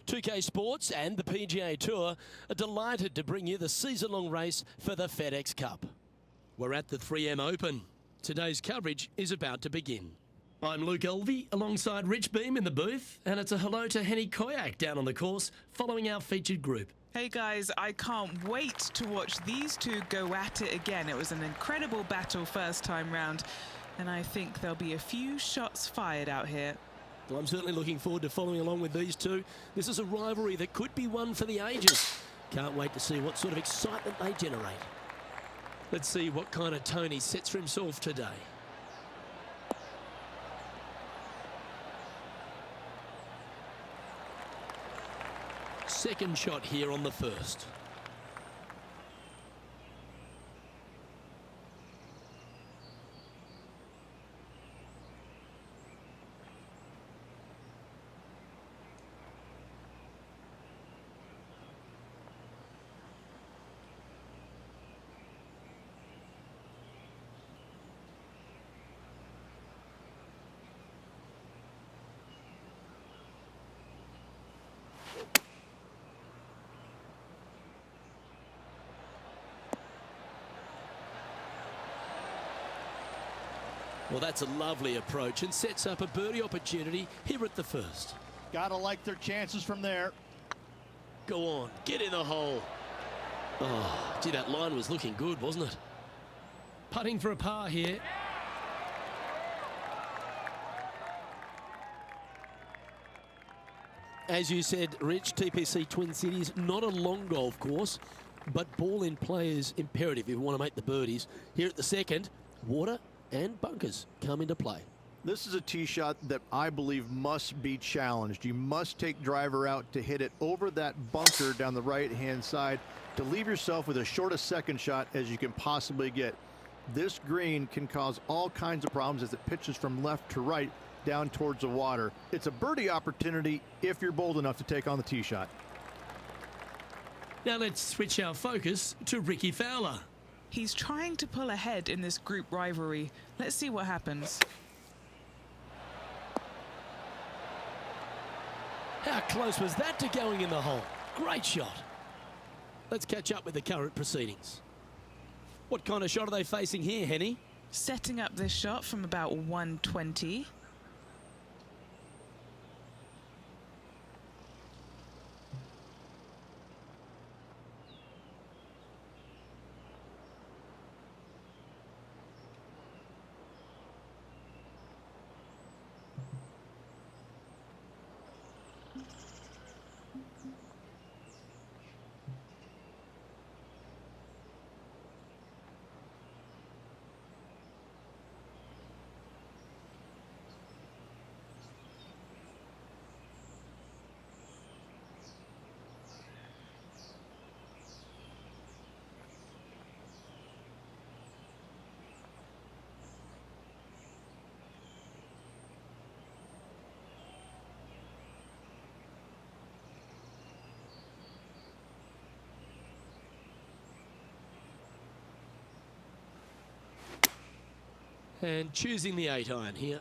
2K Sports and the PGA Tour are delighted to bring you the season-long race for the FedEx Cup. We're at the 3M Open. Today's coverage is about to begin. I'm Luke Elvey alongside Rich Beam in the booth, and it's a hello to Henny Koyak down on the course following our featured group. Hey guys, I can't wait to watch these two go at it again. It was an incredible battle first time round, and I think there'll be a few shots fired out here. Well, I'm certainly looking forward to following along with these two. This is a rivalry that could be one for the ages. Can't wait to see what sort of excitement they generate. Let's see what kind of tone he sets for himself today. Second shot here on the first. Well, that's a lovely approach and sets up a birdie opportunity here at the first. Gotta like their chances from there. Go on, get in the hole. Oh, gee, that line was looking good, wasn't it? Putting for a par here. As you said, Rich, TPC Twin Cities, not a long golf course, but ball in play is imperative if you want to make the birdies. Here at the second, water and bunkers come into play. This is a tee shot that I believe must be challenged. You must take driver out to hit it over that bunker down the right-hand side to leave yourself with as short a second shot as you can possibly get. This green can cause all kinds of problems as it pitches from left to right down towards the water. It's a birdie opportunity if you're bold enough to take on the tee shot. Now let's switch our focus to Ricky Fowler. He's trying to pull ahead in this group rivalry. Let's see what happens. How close was that to going in the hole? Great shot. Let's catch up with the current proceedings. What kind of shot are they facing here, Henny? Setting up this shot from about 120. And choosing the 8-iron here.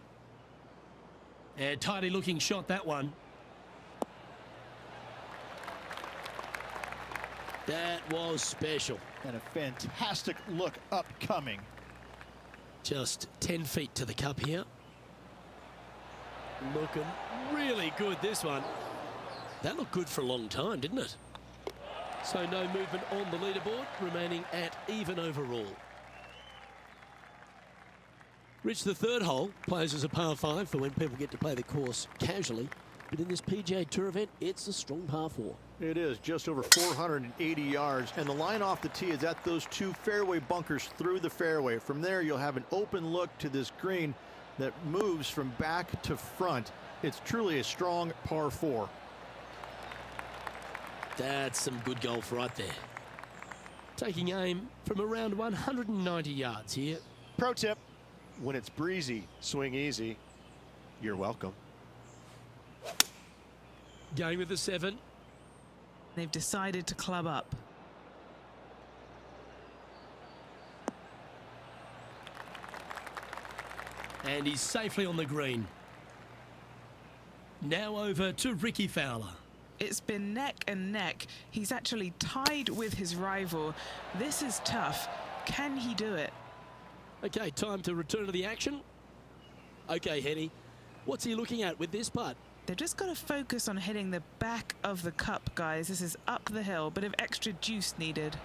And tidy looking shot, that one. That was special. And a fantastic look upcoming. Just 10 feet to the cup here. Looking really good, this one. That looked good for a long time, didn't it? So no movement on the leaderboard, remaining at even overall. Rich, the third hole plays as a par 5 for when people get to play the course casually. But in this PGA Tour event, it's a strong par 4. It is just over 480 yards. And the line off the tee is at those two fairway bunkers through the fairway. From there, you'll have an open look to this green that moves from back to front. It's truly a strong par 4. That's some good golf right there. Taking aim from around 190 yards here. Pro tip. When it's breezy, swing easy. You're welcome. Going with the 7. They've decided to club up. And he's safely on the green. Now over to Ricky Fowler. It's been neck and neck. He's actually tied with his rival. This is tough. Can he do it? Okay, time to return to the action. Okay, Henny, what's he looking at with this putt? They've just got to focus on hitting the back of the cup, guys. This is up the hill, bit of extra juice needed.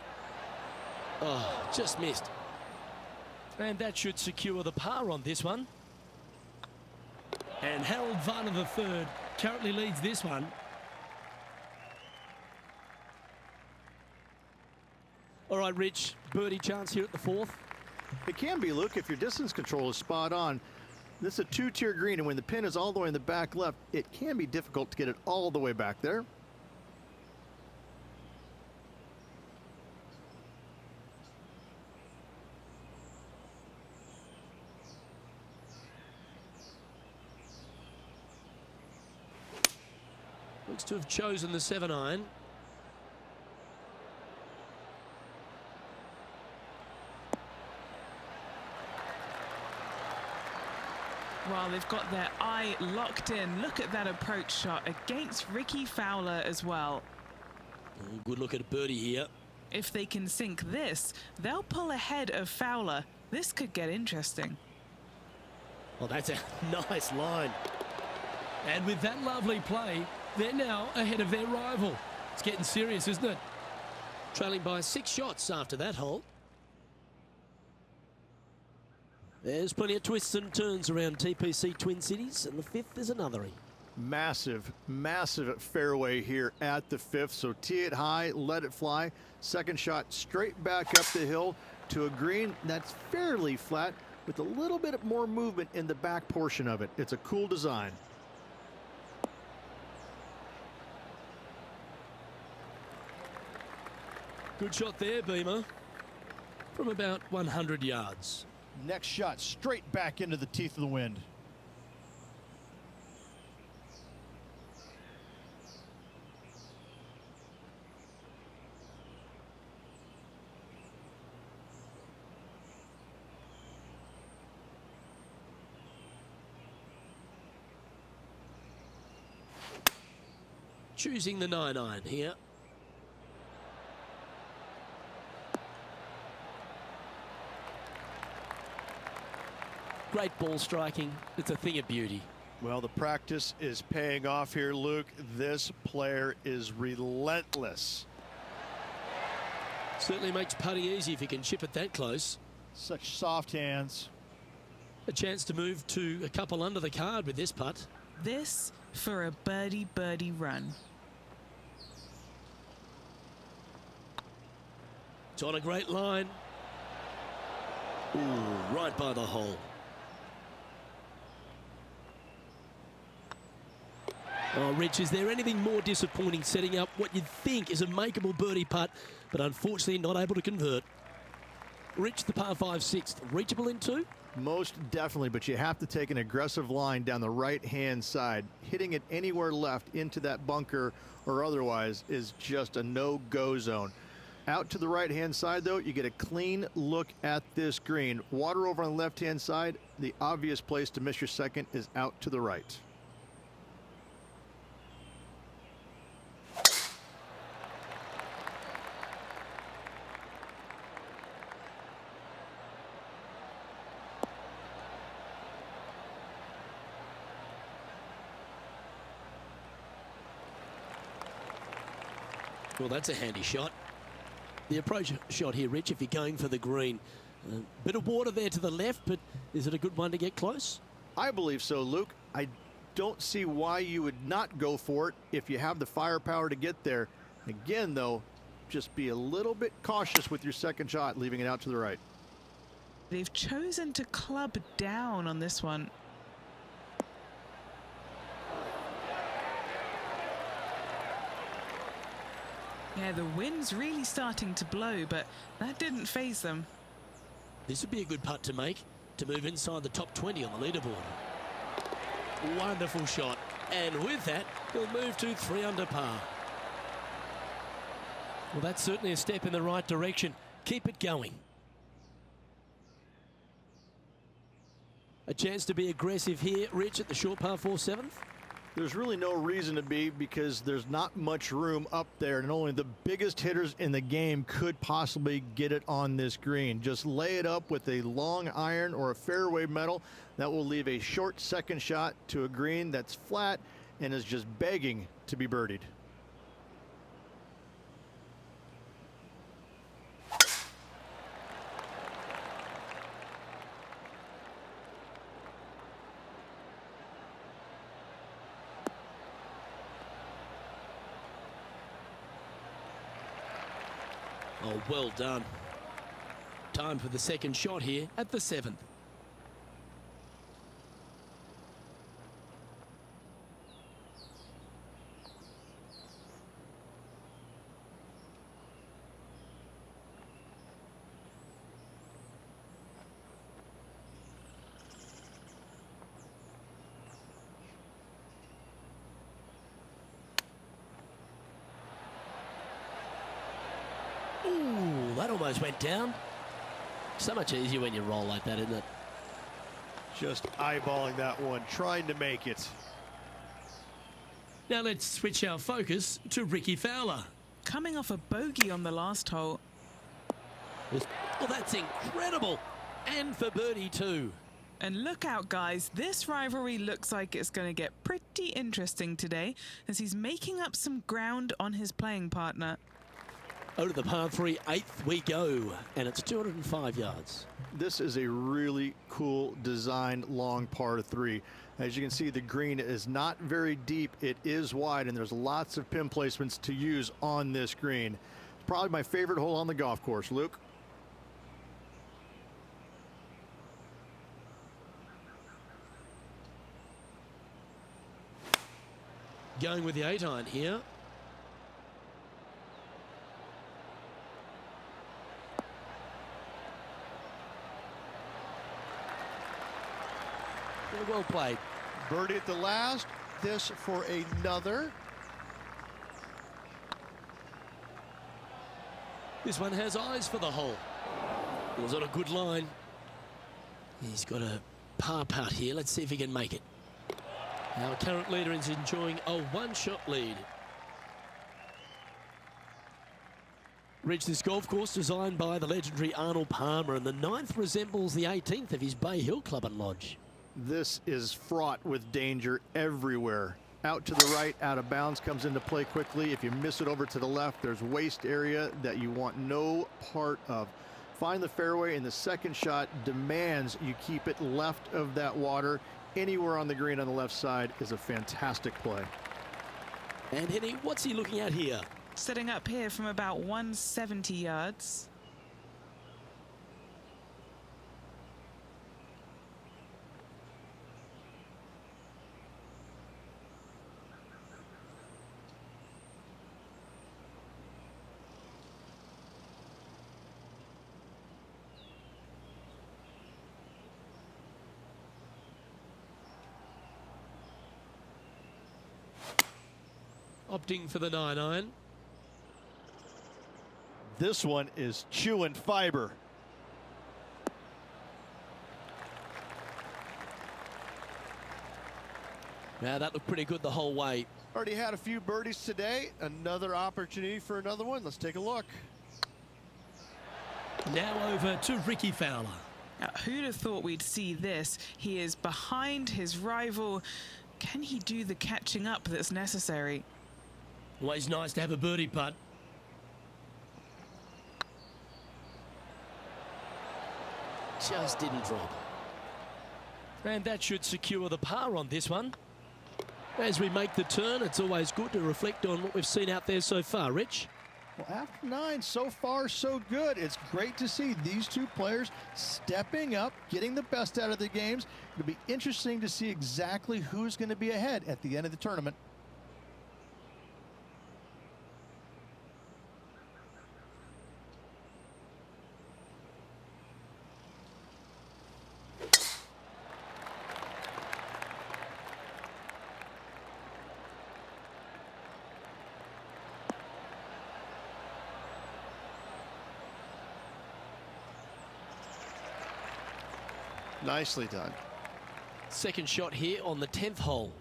Oh, just missed. And that should secure the par on this one. And Harold Varner III currently leads this one. All right, Rich, birdie chance here at the fourth. It can be, Luke, if your distance control is spot on. This is a two-tier green, and when the pin is all the way in the back left, it can be difficult to get it all the way back there. Looks to have chosen the 7-iron. Well, they've got their eye locked in. Look at that approach shot against Ricky Fowler as well. Oh, good look at a birdie here. If they can sink this, they'll pull ahead of Fowler. This could get interesting. Well, that's a nice line. And with that lovely play, they're now ahead of their rival. It's getting serious, isn't it? Trailing by 6 shots after that hole. There's plenty of twists and turns around TPC Twin Cities, and the fifth is another. Massive, massive fairway here at the fifth. So tee it high, let it fly. Second shot straight back up the hill to a green that's fairly flat with a little bit more movement in the back portion of it. It's a cool design. Good shot there, Beamer, from about 100 yards. Next shot straight back into the teeth of the wind. Choosing the 9-iron here. Great ball striking. It's a thing of beauty. Well, the practice is paying off here, Luke. This player is relentless. Certainly makes putting easy if he can chip it that close. Such soft hands. A chance to move to a couple under the card with this putt. This for a birdie run. It's on a great line. Ooh, right by the hole. Oh, Rich, is there anything more disappointing setting up what you'd think is a makeable birdie putt, but unfortunately not able to convert? Rich, the par 5 sixth, reachable in two? Most definitely, but you have to take an aggressive line down the right-hand side. Hitting it anywhere left into that bunker or otherwise is just a no-go zone. Out to the right-hand side, though, you get a clean look at this green. Water over on the left-hand side. The obvious place to miss your second is out to the right. Well, that's a handy shot. The approach shot here, Rich, if you're going for the green. A bit of water there to the left, but is it a good one to get close? I believe so, Luke. I don't see why you would not go for it if you have the firepower to get there. Again, though, just be a little bit cautious with your second shot, leaving it out to the right. They've chosen to club down on this one. Yeah, the wind's really starting to blow, but that didn't faze them. This would be a good putt to make, to move inside the top 20 on the leaderboard. Wonderful shot. And with that, he'll move to 3 under par. Well, that's certainly a step in the right direction. Keep it going. A chance to be aggressive here, Rich, at the short par 4 7th. There's really no reason to be, because there's not much room up there, and only the biggest hitters in the game could possibly get it on this green. Just lay it up with a long iron or a fairway metal. That will leave a short second shot to a green that's flat and is just begging to be birdied. Oh, well done. Time for the second shot here at the 7th. Ooh, that almost went down. So much easier when you roll like that, isn't it? Just eyeballing that one, trying to make it. Now let's switch our focus to Ricky Fowler. Coming off a bogey on the last hole. Well, that's incredible. And for birdie too. And look out, guys, this rivalry looks like it's going to get pretty interesting today, as he's making up some ground on his playing partner. Over to the par 3, 8th we go, and it's 205 yards. This is a really cool designed long par 3. As you can see, the green is not very deep. It is wide, and there's lots of pin placements to use on this green. Probably my favorite hole on the golf course. Luke? Going with the 8-iron here. Well played. Birdie at the last. This for another. This one has eyes for the hole. It was on a good line. He's got a par putt here. Let's see if he can make it. Our current leader is enjoying a one-shot lead. Reached this golf course designed by the legendary Arnold Palmer, and the 9th resembles the 18th of his Bay Hill Club and Lodge. This is fraught with danger everywhere. Out to the right, out of bounds comes into play quickly. If you miss it over to the left, there's waste area that you want no part of. Find the fairway, and the second shot demands you keep it left of that water. Anywhere on the green on the left side is a fantastic play. And Henny, what's he looking at here? Setting up here from about 170 yards. Opting for the 9-iron. This one is chewing fiber. Now that looked pretty good the whole way. Already had a few birdies today. Another opportunity for another one. Let's take a look. Now over to Ricky Fowler. Now, who'd have thought we'd see this? He is behind his rival. Can he do the catching up that's necessary? Always nice to have a birdie putt. Just didn't drop. And that should secure the par on this one. As we make the turn, it's always good to reflect on what we've seen out there so far, Rich. Well, after 9, so far so good. It's great to see these two players stepping up, getting the best out of the games. It'll be interesting to see exactly who's going to be ahead at the end of the tournament. Nicely done. Second shot here on the 10th hole.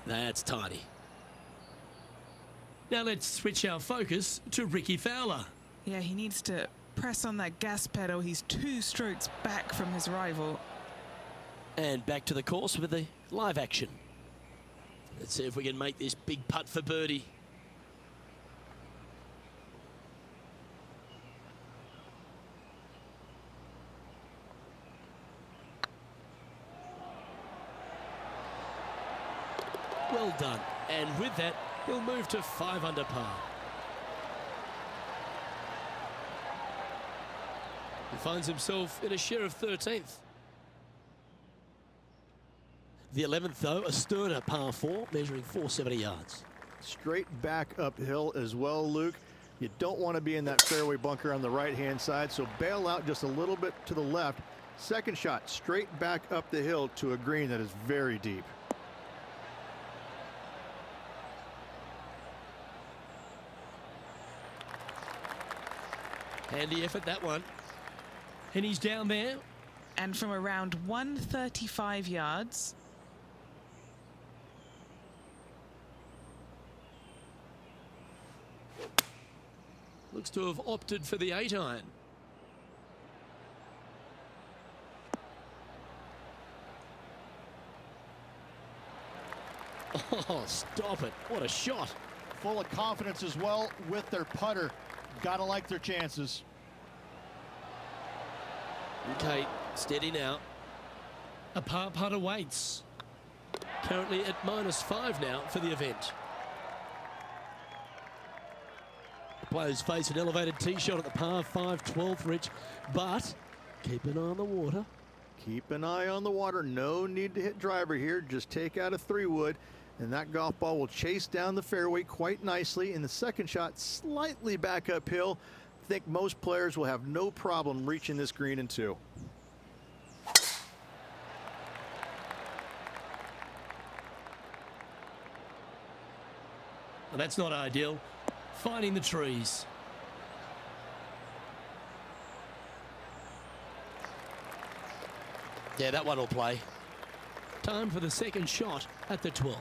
That's tidy. Now let's switch our focus to Ricky Fowler. Yeah, he needs to press on that gas pedal. He's 2 strokes back from his rival. And back to the course with the live action. Let's see if we can make this big putt for birdie. Well done. And with that, he'll move to 5 under par. He finds himself in a share of 13th. The 11th, though, a sterner par 4, measuring 470 yards. Straight back uphill as well, Luke. You don't want to be in that fairway bunker on the right-hand side, so bail out just a little bit to the left. Second shot, straight back up the hill to a green that is very deep. Handy effort, that one. And he's down there. And from around 135 yards. Looks to have opted for the 8-iron. Oh, stop it. What a shot. Full of confidence as well with their putter. Gotta like their chances. Okay, steady now. A par putt awaits. Currently at -5 now for the event. The players face an elevated tee shot at the par 5 12th ridge, but keep an eye on the water. Keep an eye on the water. No need to hit driver here. Just take out a 3-wood, and that golf ball will chase down the fairway quite nicely. In the second shot, slightly back uphill. I think most players will have no problem reaching this green in 2. Well, that's not ideal. Finding the trees. Yeah, that one will play. Time for the second shot at the 12th.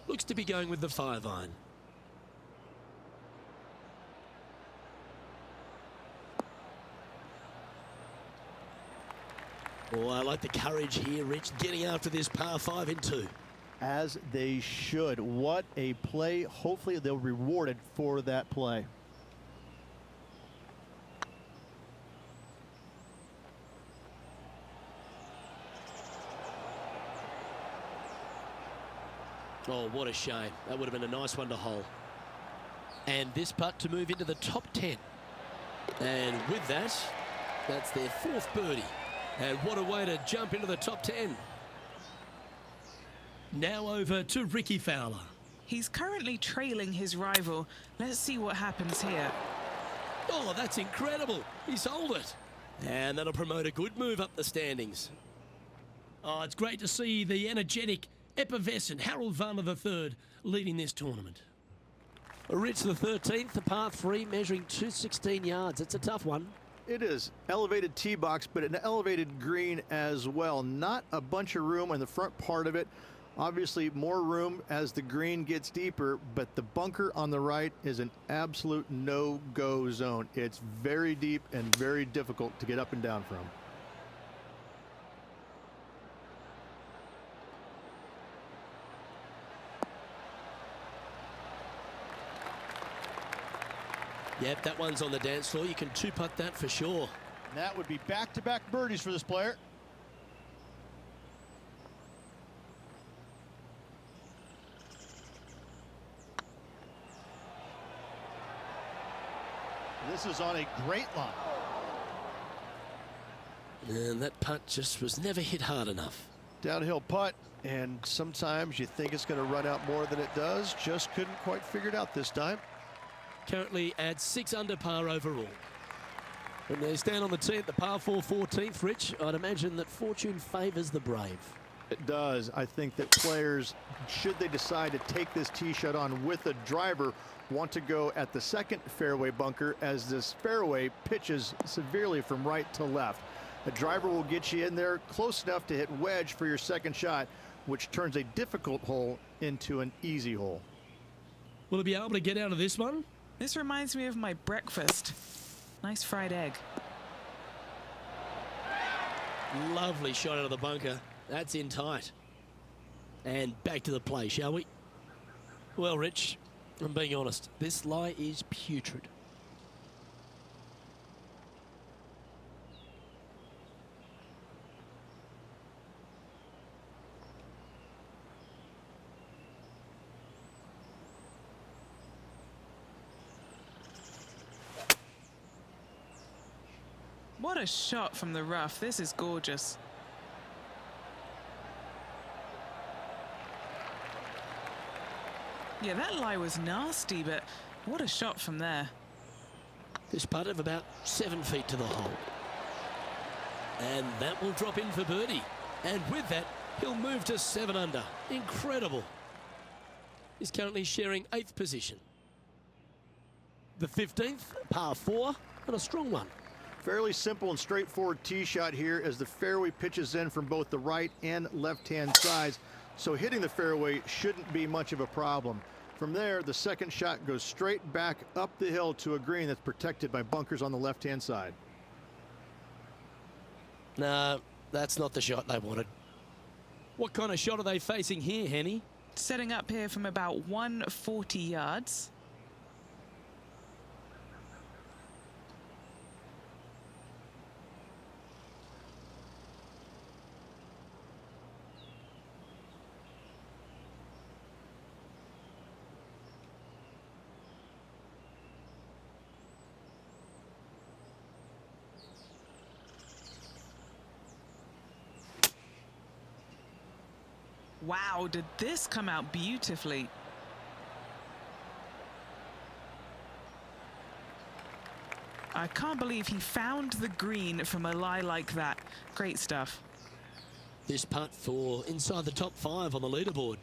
Looks to be going with the 5-iron. Oh, I like the courage here, Rich, getting after this par 5 in 2. As they should. What a play. Hopefully they'll be rewarded for that play. Oh, what a shame. That would have been a nice one to hole. And this putt to move into the top 10. And with that, that's their 4th birdie. And what a way to jump into the top 10. Now over to Ricky Fowler. He's currently trailing his rival. Let's see what happens here. Oh, that's incredible. He sold it. And that'll promote a good move up the standings. Oh, it's great to see the energetic, effervescent Harold Varner III leading this tournament. Rich the 13th, the par 3, measuring 216 yards. It's a tough one. It is. Elevated tee box, but an elevated green as well. Not a bunch of room on the front part of it. Obviously, more room as the green gets deeper, but the bunker on the right is an absolute no-go zone. It's very deep and very difficult to get up and down from. Yep, that one's on the dance floor. You can 2-putt that for sure. And that would be back-to-back birdies for this player. This is on a great line. And that putt just was never hit hard enough. Downhill putt, and sometimes you think it's going to run out more than it does. Just couldn't quite figure it out this time. Currently at 6 under par overall. When they stand on the tee at the par 4 14th, Rich, I'd imagine that fortune favours the brave. It does. I think that players, should they decide to take this tee shot on with a driver, want to go at the second fairway bunker, as this fairway pitches severely from right to left. A driver will get you in there close enough to hit wedge for your second shot, which turns a difficult hole into an easy hole. Will he be able to get out of this one? This reminds me of my breakfast. Nice fried egg. Lovely shot out of the bunker. That's in tight. And back to the play, shall we? Well, Rich, I'm being honest, this lie is putrid. What a shot from the rough. This is gorgeous. Yeah, that lie was nasty, but what a shot from there. This putt of about 7 feet to the hole. And that will drop in for birdie. And with that, he'll move to 7 under. Incredible. He's currently sharing 8th position. The 15th, par 4, and a strong one. Fairly simple and straightforward tee shot here, as the fairway pitches in from both the right and left-hand sides. So hitting the fairway shouldn't be much of a problem. From there, the second shot goes straight back up the hill to a green that's protected by bunkers on the left-hand side. No, that's not the shot they wanted. What kind of shot are they facing here, Henny? Setting up here from about 140 yards. Wow, did this come out beautifully? I can't believe he found the green from a lie like that. Great stuff. This putt for inside the top 5 on the leaderboard.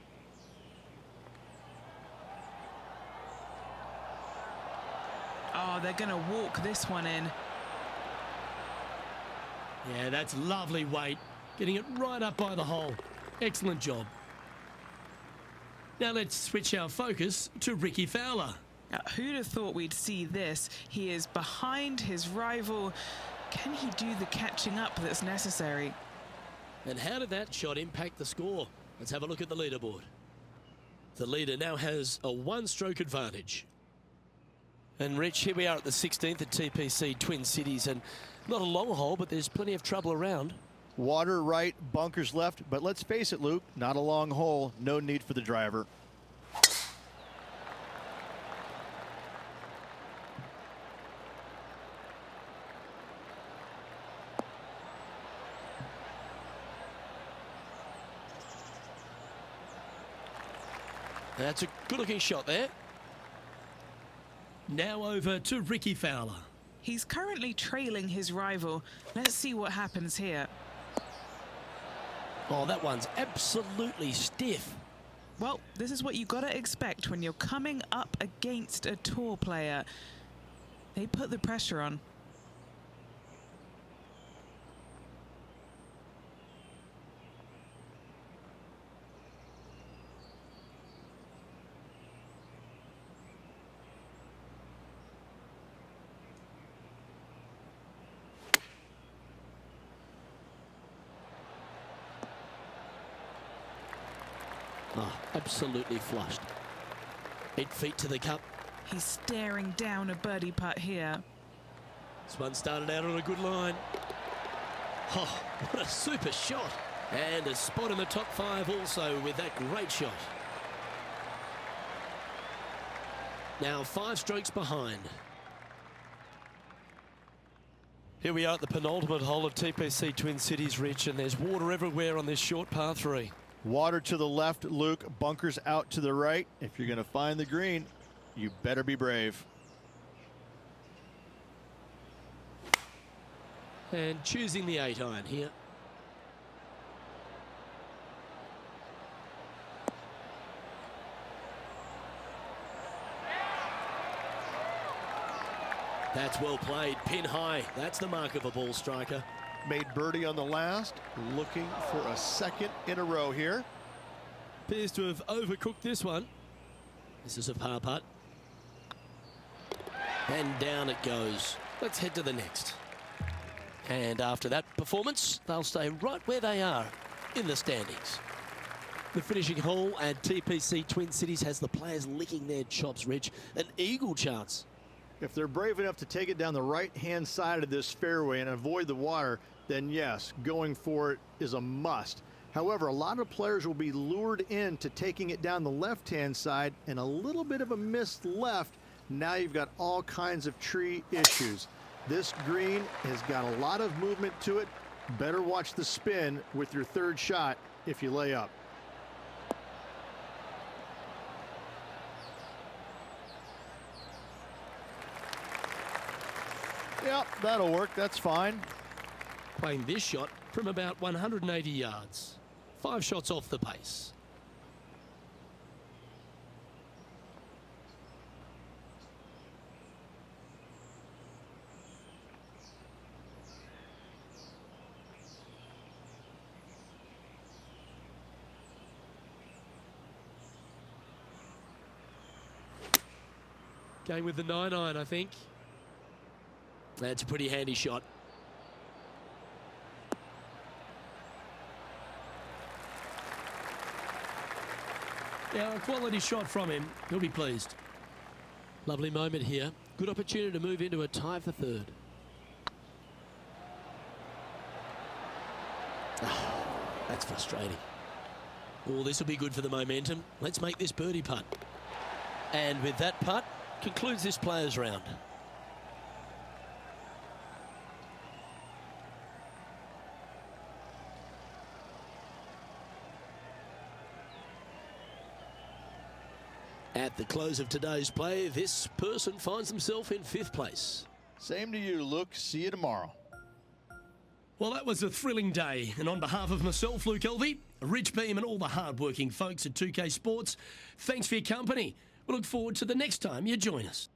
Oh, they're going to walk this one in. Yeah, that's lovely weight. Getting it right up by the hole. Excellent job. Now let's switch our focus to Ricky Fowler. Who'd have thought we'd see this? He is behind his rival. Can he do the catching up that's necessary? And how did that shot impact the score? Let's have a look at the leaderboard. The leader now has a 1-stroke advantage. And Rich, here we are at the 16th at TPC Twin Cities, and not a long hole, but there's plenty of trouble around. Water right, bunkers left, but let's face it, Luke, not a long hole, no need for the driver. That's a good-looking shot there. Now over to Ricky Fowler. He's currently trailing his rival. Let's see what happens here. Oh, that one's absolutely stiff. Well, this is what you got to expect when you're coming up against a tour player. They put the pressure on. Oh, absolutely flushed. 8 feet to the cup. He's staring down a birdie putt here. This one started out on a good line. Oh, what a super shot. And a spot in the top 5 also with that great shot. Now 5 strokes behind. Here we are at the penultimate hole of TPC Twin Cities, Rich, and there's water everywhere on this short par 3. Water to the left, Luke. Bunkers out to the right. If you're going to find the green, you better be brave. And choosing the 8-iron here. That's well played, pin high. That's the mark of a ball striker. Made birdie on the last, looking for a second in a row here. Appears to have overcooked this one. This is a par putt. And down it goes. Let's head to the next. And after that performance, they'll stay right where they are in the standings. The finishing hole at TPC Twin Cities has the players licking their chops, Rich. An eagle chance. If they're brave enough to take it down the right-hand side of this fairway and avoid the water, then yes, going for it is a must. However, a lot of players will be lured into taking it down the left-hand side, and a little bit of a missed left. Now you've got all kinds of tree issues. This green has got a lot of movement to it. Better watch the spin with your third shot if you lay up. Yep, that'll work. That's fine. Playing this shot from about 180 yards. 5 shots off the pace. Going with the 9-iron, I think. That's a pretty handy shot. Yeah, a quality shot from him. He'll be pleased. Lovely moment here. Good opportunity to move into a tie for third. Oh, that's frustrating. Oh, this will be good for the momentum. Let's make this birdie putt. And with that putt, concludes this players' round. At the close of today's play, this person finds himself in 5th place. Same to you, Luke. See you tomorrow. Well, that was a thrilling day. And on behalf of myself, Luke Elvey, Rich Beam and all the hard-working folks at 2K Sports, thanks for your company. We look forward to the next time you join us.